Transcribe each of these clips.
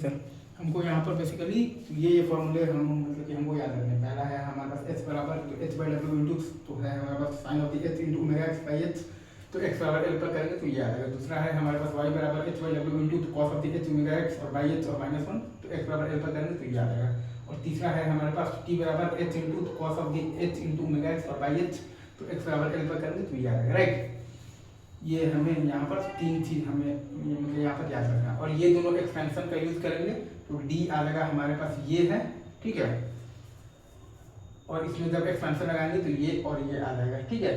Sir हमको यहाँ पर बेसिकली ये फॉर्मूले हम मतलब कि हमको याद रखने। पहला है हमारे पास एच बराबर तो एच बाई डब्ल्यू इंटू तो है हमारे पास sine of the H into omega X by H, तो एक्स बराबर एल पर करेंगे तो ये आ जाएगा। दूसरा है हमारे पास वाई बराबर एच बाई डब्ल्यू इंटू तो cos of the H omega X और बाई एच और माइनस वन, तो एक्स बराबर एल पर करेंगे तो ये आ जाएगा। और तीसरा है हमारे पास टी बराबर H into cos of the H into omega X और बाई एच, तो एक्स बराबर एल पर करेंगे तो ये आ जाएगा। राइट, ये हमें यहाँ पर तीन चीज हमें मतलब यहाँ पर याद रखना। और ये दोनों एक्सपेंशन का यूज करेंगे तो डी आ जाएगा हमारे पास ये है, ठीक है। और इसमें जब एक्सपेंशन लगाएंगे तो ये और ये आ जाएगा, ठीक है।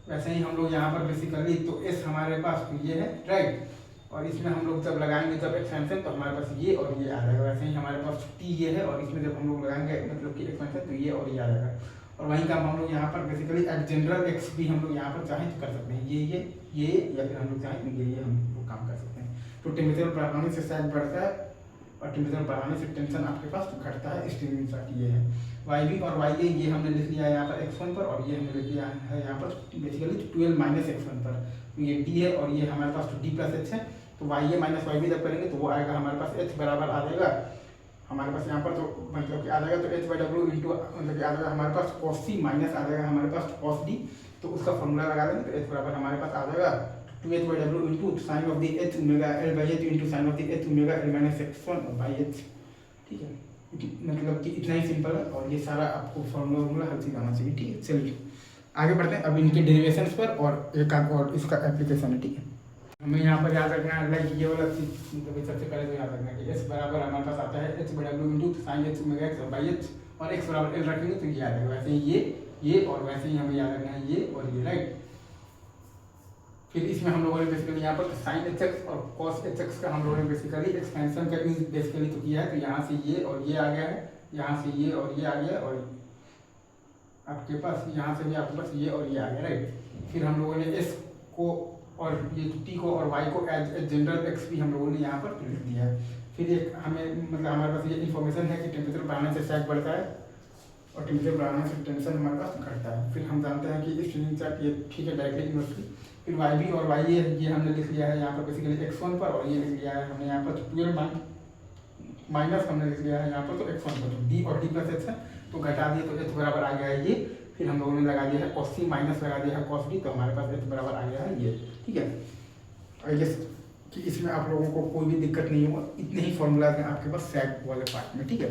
वैसे ही हम लोग यहाँ पर बेसिकली तो एस हमारे पास तो ये है, राइट। और इसमें हम लोग जब लगाएंगे जब एक्सपेंशन तो हमारे पास ये और ये आ जाएगा। वैसे ही हमारे पास टी ये है और इसमें जब हम लोग लगाएंगे मतलब कि एक्सपेंशन तो ये और ये आ जाएगा। और वहीं काम हम लोग यहाँ पर बेसिकली एट जनरल एक्स भी हम लोग यहाँ पर चाहें तो कर सकते हैं, ये या फिर हम लोग चाहें तो ये हम लोग काम कर सकते हैं। तो टेम्परेचर बढ़ाने से सैग बढ़ता है और टेम्परेचर बढ़ाने से टेंशन आपके पास घटता है, स्टीमिंग साथ ये है। वाई बी और वाई ए ये हमने लिख लिया है यहाँ पर x1 पर और ये हमने लिख लिया है यहाँ पर बेसिकली 12 माइनस x1 पर, तो ये d है और ये हमारे पास d प्लस h है। तो वाई ए माइनस वाई बी जब करेंगे तो वो आएगा हमारे पास h बराबर आ जाएगा हमारे पास यहाँ पर, तो मतलब कि आ जाएगा तो एच बाई डब्ल्यू इंटू मतलब कि आ जाएगा हमारे पास कॉस सी माइनस आ जाएगा हमारे पास कॉस डी, तो उसका फॉर्मूला लगा देंगे तो एच बराबर हमारे पास आ जाएगा 2h by W into sine of the H omega L by H into sine of the H omega L minus x1 by H, ठीक है। मतलब कि इतना ही सिंपल है और ये सारा आपको फॉर्मूला हर चीज़ आना चाहिए, ठीक है। चलिए आगे बढ़ते हैं अब इनके डेरिवेशंस पर और एक और इसका एप्लीकेशन है, ठीक है। हमें यहाँ पर याद रखना है लाइक ये वाला चीज मतलब सबसे पहले तो याद रखना है कि एस बराबर हमारे पास आता है H by W into sine h omega X और बाई एच, और एक्स बराबर एल रखेंगे तो ये आ जाएगा। वैसे ही ये और वैसे ही हमें याद रखना है ये और ये, राइट। फिर इसमें हम लोगों ने बेसिकली यहाँ पर साइन एच एक्स और कॉस एच एक्स का हम लोगों ने बेसिकली एक्सपेंशन का यूज बेसिकली तो किया है। तो यहाँ से ये और ये आ गया है, यहाँ से ये और ये आ गया और आपके पास यहाँ से भी आपके पास ये और ये आ गया, राइट। फिर हम लोगों ने एस को और ये टी को और वाई को एज जनरल एक्स भी हम लोगों ने यहाँ पर लिख दिया है। फिर एक हमें मतलब हमारे पास ये इन्फॉर्मेशन है कि टेम्परेचर बढ़ाने से सैग बढ़ता है और टेम्परेचर बढ़ाने से टेंशन हमारे पास घटता है। फिर हम जानते हैं कि स्ट्रिंग चार्ट ये ठीक है डायरेक्टली इन्वर्सली। फिर वाई बी और वाई ए ये हमने लिख लिया है यहाँ पर बेसिकली x1 पर और ये लिख लिया है हमने यहाँ पर 12 माइनस हमने लिख लिया है यहाँ पर तो x1 पर, तो d और d प्लस h है तो घटा दिए तो h बराबर आ गया है ये। फिर हम लोगों ने लगा दिया है cos c माइनस लगा दिया है cos d, तो हमारे पास h बराबर आ गया है ये, ठीक है। आई गेस कि इसमें आप लोगों को कोई भी दिक्कत नहीं होगा, इतने ही फॉर्मूला हैं आपके पास सैग वाले पार्ट में, ठीक है।